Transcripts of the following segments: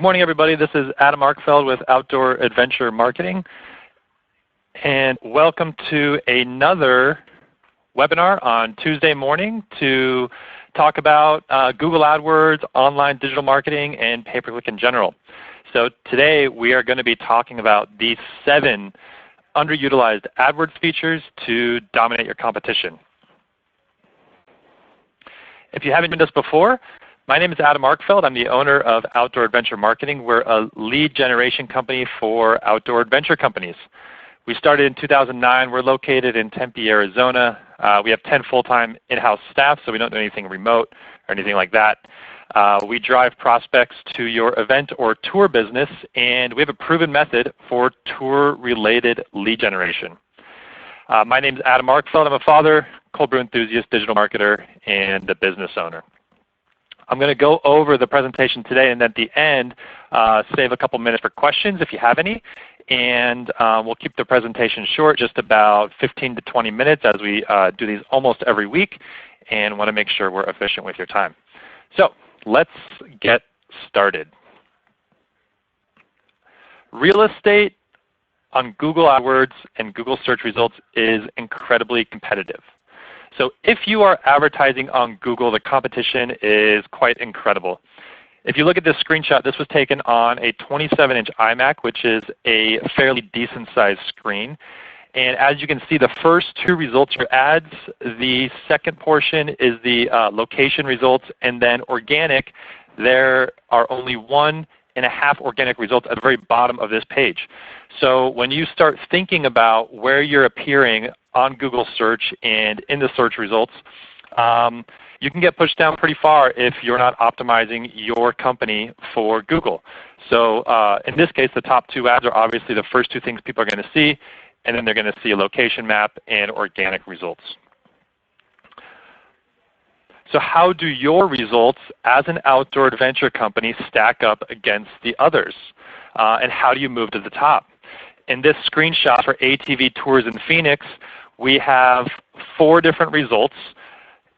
Good morning, everybody. This is Adam Arkfeld with Outdoor Adventure Marketing, and welcome to another webinar on Tuesday morning to talk about Google AdWords, online digital marketing, and pay-per-click in general. So today we are going to be talking about the 7 underutilized AdWords features to dominate your competition. If you haven't done this before, my name is Adam Arkfeld. I'm the owner of Outdoor Adventure Marketing. We're a lead generation company for outdoor adventure companies. We started in 2009. We're located in Tempe, Arizona. We have 10 full-time in-house staff, so we don't do anything remote or anything like that. We drive prospects to your event or tour business, and we have a proven method for tour-related lead generation. My name is Adam Arkfeld. I'm a father, cold brew enthusiast, digital marketer, and a business owner. I'm going to go over the presentation today, and then at the end, save a couple minutes for questions if you have any. And we'll keep the presentation short, just about 15 to 20 minutes, as we do these almost every week, and want to make sure we're efficient with your time. So let's get started. Real estate on Google AdWords and Google search results is incredibly competitive. So if you are advertising on Google, the competition is quite incredible. If you look at this screenshot, this was taken on a 27-inch iMac, which is a fairly decent-sized screen. And as you can see, the first 2 results are ads. The second portion is the location results, and then organic. There are only 1.5 organic results at the very bottom of this page. So when you start thinking about where you're appearing on Google search and in the search results, you can get pushed down pretty far if you're not optimizing your company for Google. So in this case, the top 2 ads are obviously the first 2 things people are going to see, and then they're going to see a location map and organic results. So how do your results as an outdoor adventure company stack up against the others? And how do you move to the top? In this screenshot for ATV Tours in Phoenix, we have 4 different results,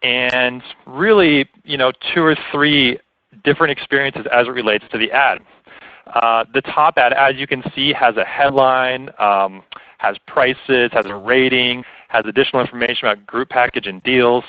and really, 2 or 3 different experiences as it relates to the ad. The top ad, as you can see, has a headline, has prices, has a rating, has additional information about group package and deals.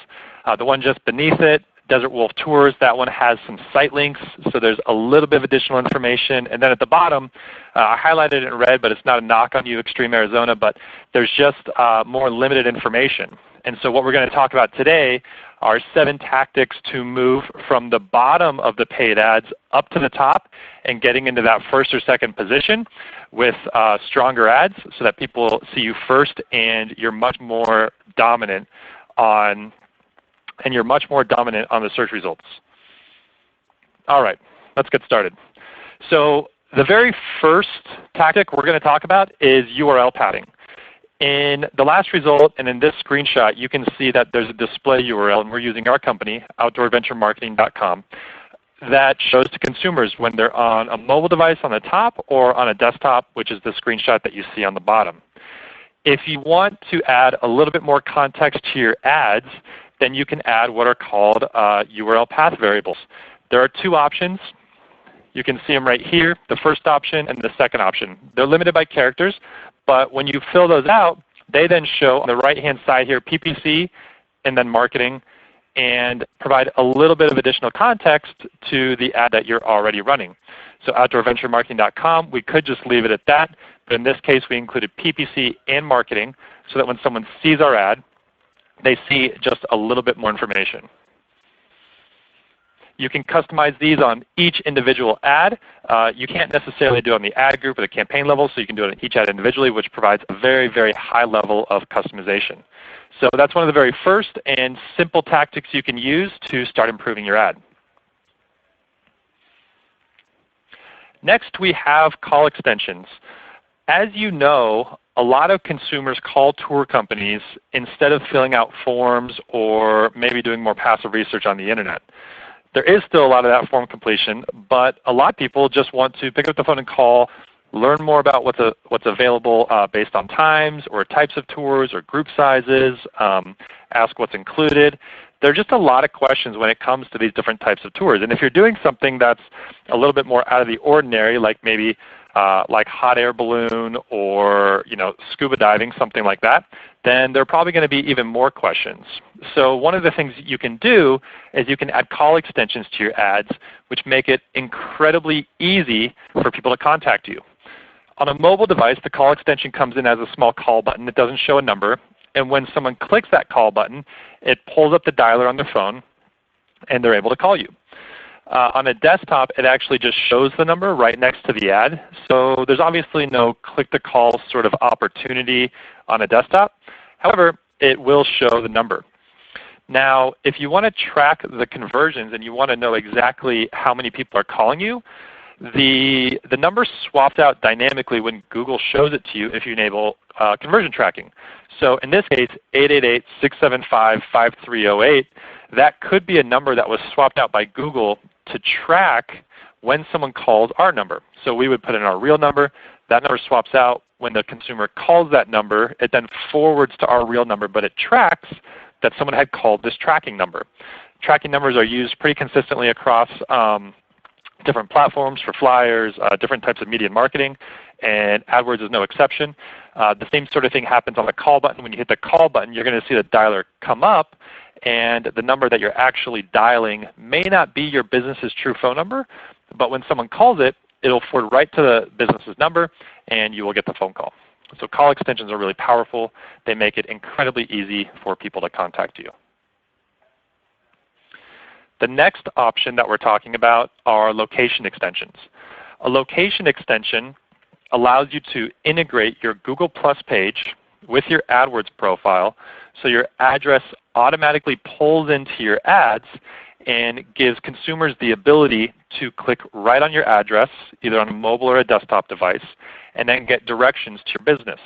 The one just beneath it, Desert Wolf Tours, that one has some site links, so there's a little bit of additional information. And then at the bottom, I highlighted it in red, but it's not a knock on you, Extreme Arizona, but there's just more limited information. And so what we're going to talk about today are 7 tactics to move from the bottom of the paid ads up to the top and getting into that first or second position with stronger ads so that people see you first and you're much more dominant on the search results. All right, let's get started. So the very first tactic we're going to talk about is URL padding. In the last result and in this screenshot, you can see that there's a display URL, and we're using our company, outdooradventuremarketing.com, that shows to consumers when they're on a mobile device on the top or on a desktop, which is the screenshot that you see on the bottom. If you want to add a little bit more context to your ads, then you can add what are called URL path variables. There are 2 options. You can see them right here, the first option and the second option. They're limited by characters, but when you fill those out, they then show on the right-hand side here PPC and then marketing, and provide a little bit of additional context to the ad that you're already running. So outdooradventuremarketing.com, we could just leave it at that, but in this case we included PPC and marketing so that when someone sees our ad, they see just a little bit more information. You can customize these on each individual ad. You can't necessarily do it on the ad group or the campaign level, so you can do it on each ad individually, which provides a very, very high level of customization. So that's one of the very first and simple tactics you can use to start improving your ad. Next, we have call extensions. As you know, a lot of consumers call tour companies instead of filling out forms or maybe doing more passive research on the internet. There is still a lot of that form completion, but a lot of people just want to pick up the phone and call, learn more about what's available based on times or types of tours or group sizes, ask what's included. there are just a lot of questions when it comes to these different types of tours. And if you're doing something that's a little bit more out of the ordinary, like maybe like hot air balloon or scuba diving, something like that, then there are probably going to be even more questions. So one of the things you can do is you can add call extensions to your ads, which make it incredibly easy for people to contact you. On a mobile device, the call extension comes in as a small call button. It doesn't show a number. And when someone clicks that call button, it pulls up the dialer on their phone, and they're able to call you. On a desktop, it actually just shows the number right next to the ad. So there's obviously no click-to-call sort of opportunity on a desktop. However, it will show the number. Now, if you want to track the conversions and you want to know exactly how many people are calling you, the number swapped out dynamically when Google shows it to you if you enable conversion tracking. So in this case, 888-675-5308, that could be a number that was swapped out by Google to track when someone calls our number. So we would put in our real number. That number swaps out. When the consumer calls that number, it then forwards to our real number, but it tracks that someone had called this tracking number. Tracking numbers are used pretty consistently across different platforms for flyers, different types of media marketing, and AdWords is no exception. The same sort of thing happens on the call button. When you hit the call button, you're going to see the dialer come up, and the number that you're actually dialing may not be your business's true phone number, but when someone calls it, it'll forward right to the business's number, and you will get the phone call. So call extensions are really powerful. They make it incredibly easy for people to contact you. The next option that we're talking about are location extensions. A location extension allows you to integrate your Google Plus page with your AdWords profile so your address automatically pulls into your ads and gives consumers the ability to click right on your address, either on a mobile or a desktop device, and then get directions to your business.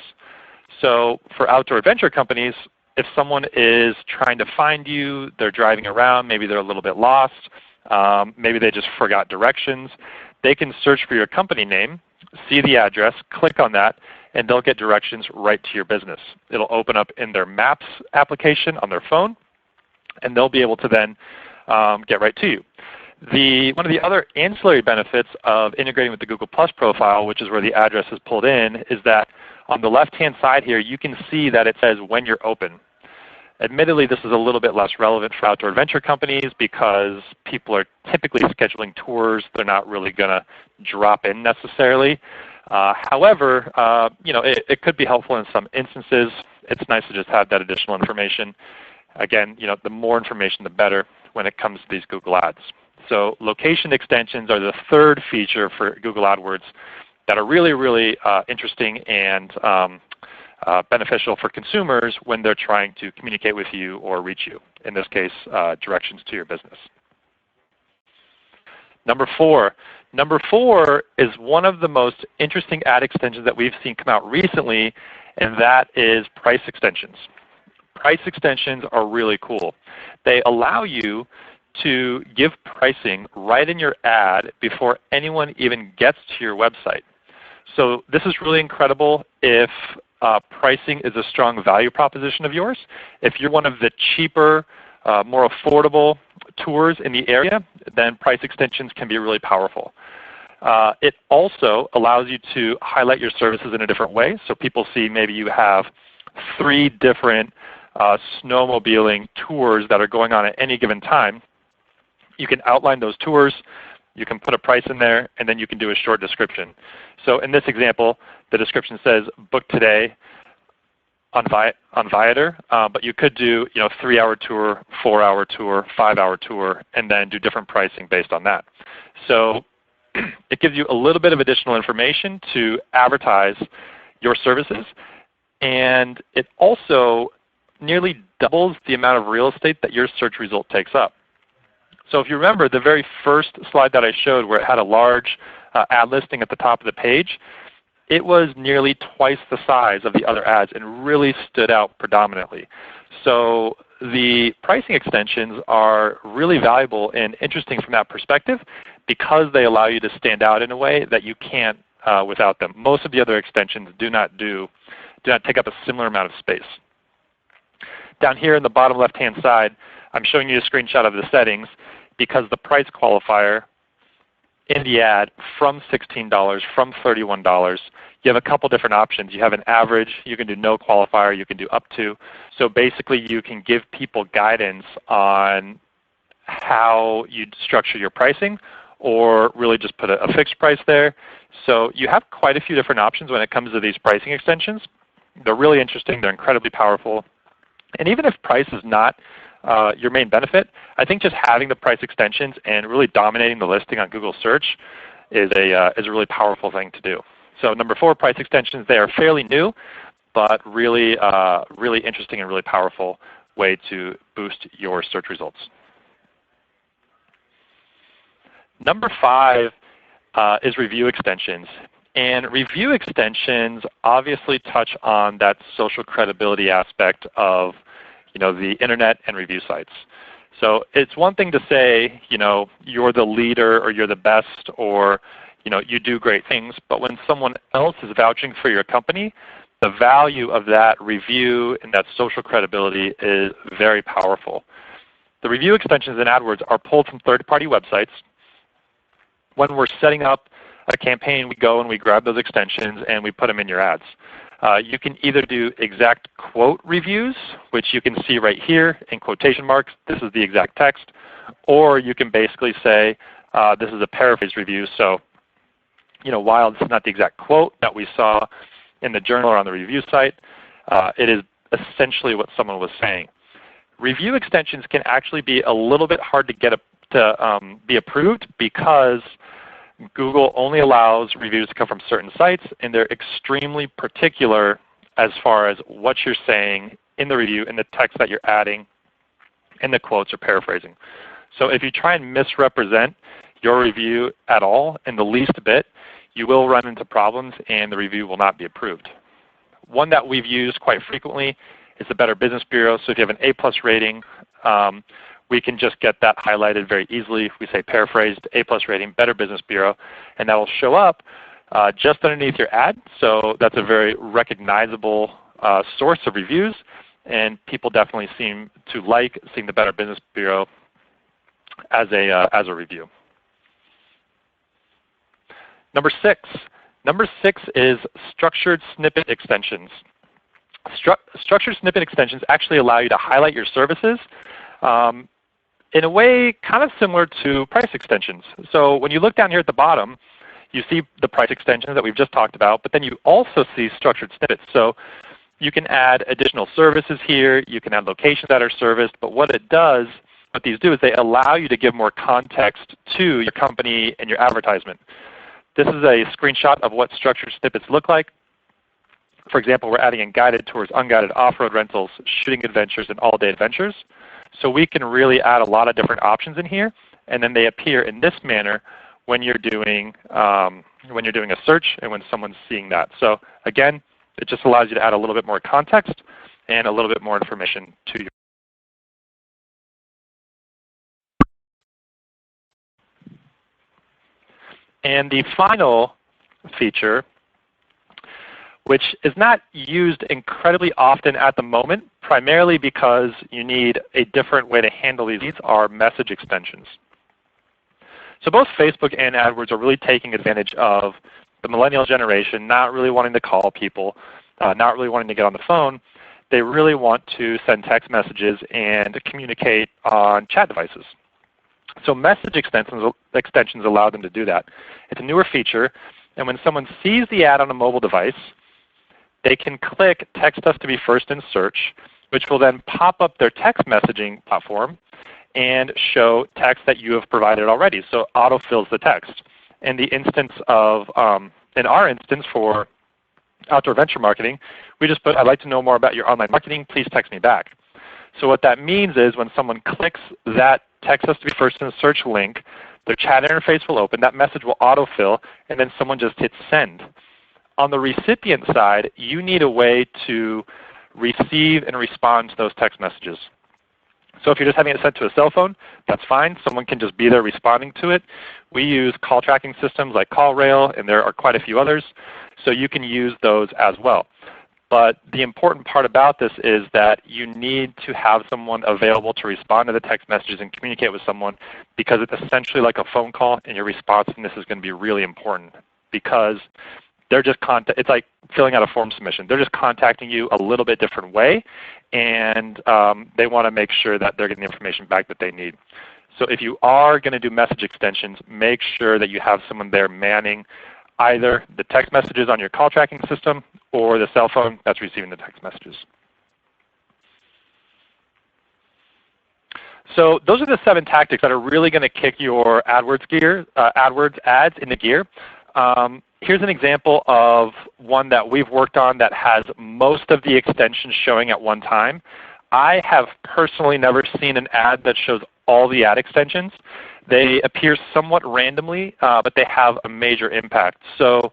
So for outdoor adventure companies, if someone is trying to find you, they're driving around, maybe they're a little bit lost, maybe they just forgot directions, they can search for your company name, see the address, click on that, and they'll get directions right to your business. It'll open up in their Maps application on their phone, and they'll be able to then get right to you. One of the other ancillary benefits of integrating with the Google Plus profile, which is where the address is pulled in, is that on the left-hand side here, you can see that it says when you're open. Admittedly, this is a little bit less relevant for outdoor adventure companies because people are typically scheduling tours. They're not really going to drop in necessarily. However, it could be helpful in some instances. It's nice to just have that additional information. Again, the more information, the better when it comes to these Google Ads. So location extensions are the third feature for Google AdWords that are really, really interesting and beneficial for consumers when they're trying to communicate with you or reach you. In this case, directions to your business. Number four is one of the most interesting ad extensions that we've seen come out recently, and that is price extensions. Price extensions are really cool. They allow you to give pricing right in your ad before anyone even gets to your website. So this is really incredible if pricing is a strong value proposition of yours. If you're one of the cheaper, more affordable tours in the area, then price extensions can be really powerful. It also allows you to highlight your services in a different way. So people see maybe you have 3 different snowmobiling tours that are going on at any given time. You can outline those tours, you can put a price in there, and then you can do a short description. So in this example, the description says, book today on Viator, but you could do 3-hour tour, 4-hour tour, 5-hour tour, and then do different pricing based on that. So it gives you a little bit of additional information to advertise your services, and it also nearly doubles the amount of real estate that your search result takes up. So if you remember the very first slide that I showed where it had a large ad listing at the top of the page, it was nearly twice the size of the other ads and really stood out predominantly. So the pricing extensions are really valuable and interesting from that perspective because they allow you to stand out in a way that you can't without them. Most of the other extensions do not take up a similar amount of space. Down here in the bottom left-hand side, I'm showing you a screenshot of the settings because the price qualifier in the ad from $16, from $31, you have a couple different options. You have an average, you can do no qualifier, you can do up to. So basically you can give people guidance on how you'd structure your pricing, or really just put a fixed price there. So you have quite a few different options when it comes to these pricing extensions. They're really interesting, they're incredibly powerful. And even if price is not your main benefit, I think just having the price extensions and really dominating the listing on Google search is a really powerful thing to do. So number 4, price extensions. They are fairly new, but really, really interesting and really powerful way to boost your search results. Number 5 is review extensions. And review extensions obviously touch on that social credibility aspect of the internet and review sites. So it's one thing to say, you're the leader or you're the best or you do great things, but when someone else is vouching for your company, the value of that review and that social credibility is very powerful. The review extensions in AdWords are pulled from third-party websites. When we're setting up a campaign, we go and we grab those extensions and we put them in your ads. You can either do exact quote reviews, which you can see right here in quotation marks. This is the exact text. Or you can basically say this is a paraphrase review. So while this is not the exact quote that we saw in the journal or on the review site, it is essentially what someone was saying. Review extensions can actually be a little bit hard to get to be approved because Google only allows reviews to come from certain sites, and they're extremely particular as far as what you're saying in the review, in the text that you're adding, and the quotes or paraphrasing. So if you try and misrepresent your review at all in the least bit, you will run into problems and the review will not be approved. One that we've used quite frequently is the Better Business Bureau. So if you have an A+ rating, we can just get that highlighted very easily. We say paraphrased, A+ rating, Better Business Bureau, and that will show up just underneath your ad. So that's a very recognizable source of reviews, and people definitely seem to like seeing the Better Business Bureau as a review. Number 6. Number 6 is structured snippet extensions. Structured snippet extensions actually allow you to highlight your services in a way kind of similar to price extensions. So when you look down here at the bottom, you see the price extensions that we've just talked about, but then you also see structured snippets. So you can add additional services here, you can add locations that are serviced, but what these do is they allow you to give more context to your company and your advertisement. This is a screenshot of what structured snippets look like. For example, we're adding in guided tours, unguided off-road rentals, shooting adventures, and all-day adventures. So we can really add a lot of different options in here, and then they appear in this manner when you're doing a search and when someone's seeing that. So again, it just allows you to add a little bit more context and a little bit more information to your. And the final feature, which is not used incredibly often at the moment, primarily because you need a different way to handle these, are message extensions. So both Facebook and AdWords are really taking advantage of the millennial generation, not really wanting to call people, not really wanting to get on the phone. They really want to send text messages and communicate on chat devices. So message extensions allow them to do that. It's a newer feature, and when someone sees the ad on a mobile device, they can click Text Us to be first in search, which will then pop up their text messaging platform and show text that you have provided already. So it autofills the text. In the instance of, in our instance for outdoor venture marketing, we just put, I'd like to know more about your online marketing, please text me back. So what that means is when someone clicks that Text Us to be first in the search link, their chat interface will open, that message will autofill, and then someone just hits send. On the recipient side, you need a way to receive and respond to those text messages. So if you're just having it sent to a cell phone, that's fine. Someone can just be there responding to it. We use call tracking systems like CallRail, and there are quite a few others, so you can use those as well. But the important part about this is that you need to have someone available to respond to the text messages and communicate with someone, because it's essentially like a phone call, and your responsiveness is going to be really important, because they're just it's like filling out a form submission. They're just contacting you a little bit different way, and they want to make sure that they're getting the information back that they need. So if you are going to do message extensions, make sure that you have someone there manning either the text messages on your call tracking system or the cell phone that's receiving the text messages. So those are the 7 tactics that are really going to kick your AdWords ads into gear. Here's an example of one that we've worked on that has most of the extensions showing at one time. I have personally never seen an ad that shows all the ad extensions. They appear somewhat randomly, but they have a major impact. So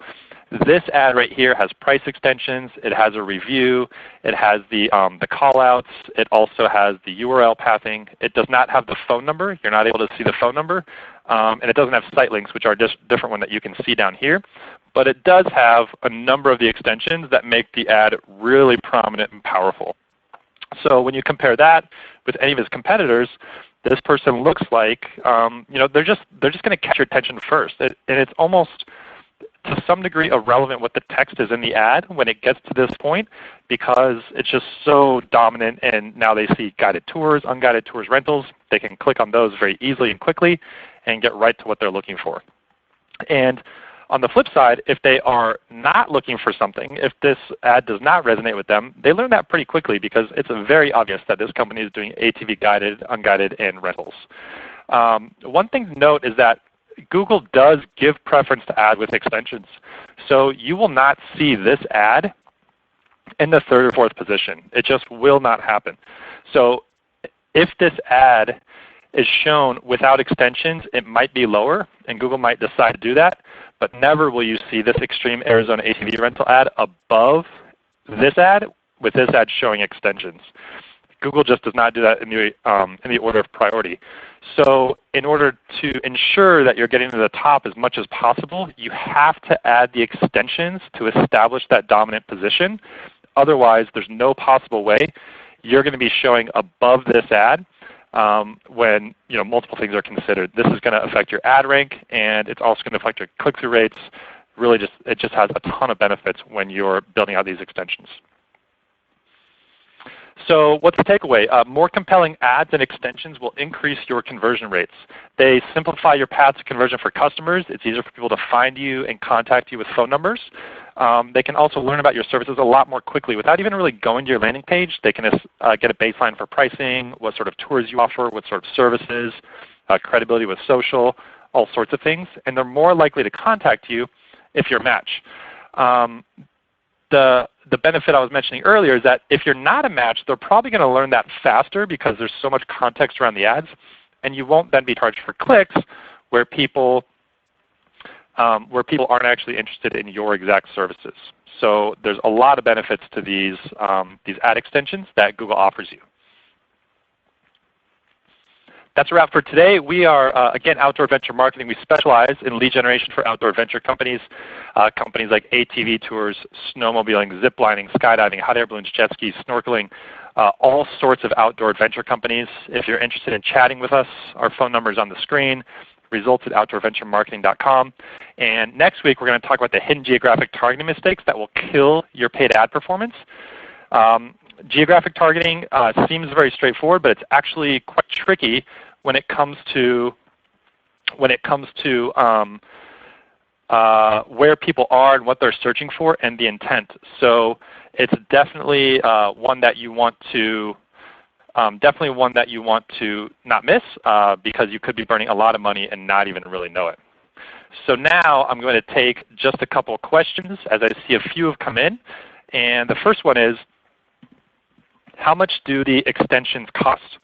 this ad right here has price extensions. It has a review. It has the callouts. It also has the URL pathing. It does not have the phone number. You're not able to see the phone number. And it doesn't have site links, which are just different one that you can see down here. But it does have a number of the extensions that make the ad really prominent and powerful. So when you compare that with any of his competitors, this person looks like they're just going to catch your attention first. And it's almost to some degree irrelevant what the text is in the ad when it gets to this point, because it's just so dominant, and now they see guided tours, unguided tours, rentals. They can click on those very easily and quickly and get right to what they're looking for. And on the flip side, if they are not looking for something, if this ad does not resonate with them, they learn that pretty quickly, because it's very obvious that this company is doing ATV guided, unguided, and rentals. One thing to note is that Google does give preference to ads with extensions. So you will not see this ad in the 3rd or 4th position. It just will not happen. So if this ad is shown without extensions, it might be lower, and Google might decide to do that. But never will you see this Extreme Arizona ATV rental ad above this ad with this ad showing extensions. Google just does not do that in the order of priority. So in order to ensure that you're getting to the top as much as possible, you have to add the extensions to establish that dominant position. Otherwise, there's no possible way you're going to be showing above this ad when multiple things are considered. This is going to affect your ad rank, and it's also going to affect your click-through rates. Really, it just has a ton of benefits when you're building out these extensions. So what's the takeaway? More compelling ads and extensions will increase your conversion rates. They simplify your path to conversion for customers. It's easier for people to find you and contact you with phone numbers. They can also learn about your services a lot more quickly without even really going to your landing page. They can get a baseline for pricing, what sort of tours you offer, what sort of services, credibility with social, all sorts of things. And they're more likely to contact you if you're a match. The benefit I was mentioning earlier is that if you're not a match, they're probably going to learn that faster, because there's so much context around the ads, and you won't then be charged for clicks where people aren't actually interested in your exact services. So there's a lot of benefits to these ad extensions that Google offers you. That's a wrap for today. We are, again, Outdoor Venture Marketing. We specialize in lead generation for outdoor venture companies, companies like ATV tours, snowmobiling, ziplining, skydiving, hot air balloons, jet skis, snorkeling, all sorts of outdoor adventure companies. If you're interested in chatting with us, our phone number is on the screen, results@outdoorventuremarketing.com. And next week, we're going to talk about the hidden geographic targeting mistakes that will kill your paid ad performance. Geographic targeting seems very straightforward, but it's actually quite tricky when it comes to where people are and what they're searching for and the intent. So it's definitely one that you want to not miss, because you could be burning a lot of money and not even really know it. So now I'm going to take just a couple of questions, as I see a few have come in. And the first one is, how much do the extensions cost?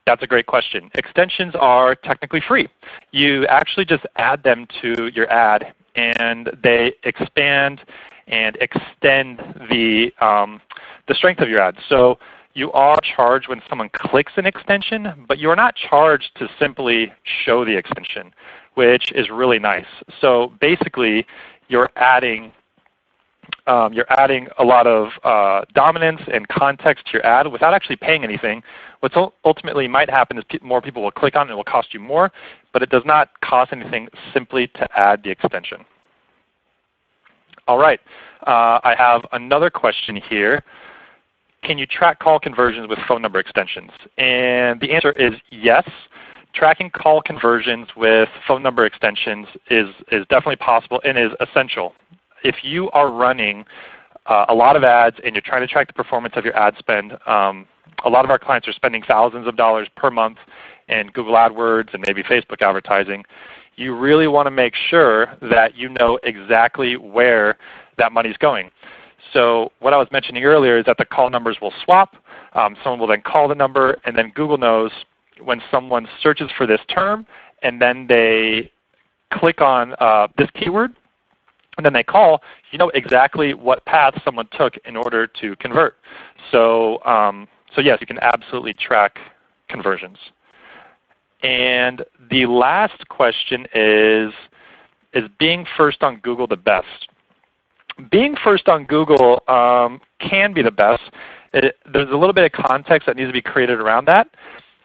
That's a great question. Extensions are technically free. You actually just add them to your ad, and they expand and extend the strength of your ad. So you are charged when someone clicks an extension, but you are not charged to simply show the extension, which is really nice. So basically, you're adding you're adding a lot of dominance and context to your ad without actually paying anything. What ultimately might happen is more people will click on it and it will cost you more, but it does not cost anything simply to add the extension. All right, I have another question here. Can you track call conversions with phone number extensions? And the answer is yes. Tracking call conversions with phone number extensions is definitely possible and is essential. If you are running a lot of ads and you're trying to track the performance of your ad spend, a lot of our clients are spending thousands of dollars per month in Google AdWords and maybe Facebook advertising. You really want to make sure that you know exactly where that money is going. So what I was mentioning earlier is that the call numbers will swap. Someone will then call the number, and then Google knows when someone searches for this term and then they click on this keyword and then they call, you know exactly what path someone took in order to convert. So, so yes, you can absolutely track conversions. And the last question is being first on Google the best? Being first on Google can be the best. There's a little bit of context that needs to be created around that.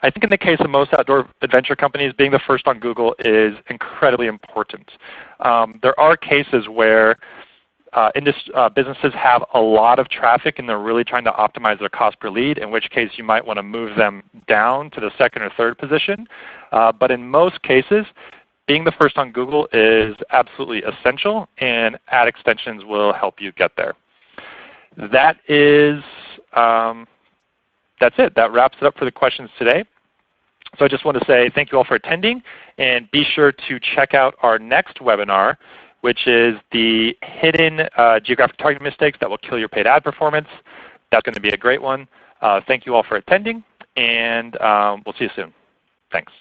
I think in the case of most outdoor adventure companies, being the first on Google is incredibly important. There are cases where businesses have a lot of traffic and they're really trying to optimize their cost per lead, in which case you might want to move them down to the second or third position. But in most cases, being the first on Google is absolutely essential, and ad extensions will help you get there. That's it. That wraps it up for the questions today. So I just want to say thank you all for attending, and be sure to check out our next webinar, which is the hidden geographic targeting mistakes that will kill your paid ad performance. That's going to be a great one. Thank you all for attending, and we'll see you soon. Thanks.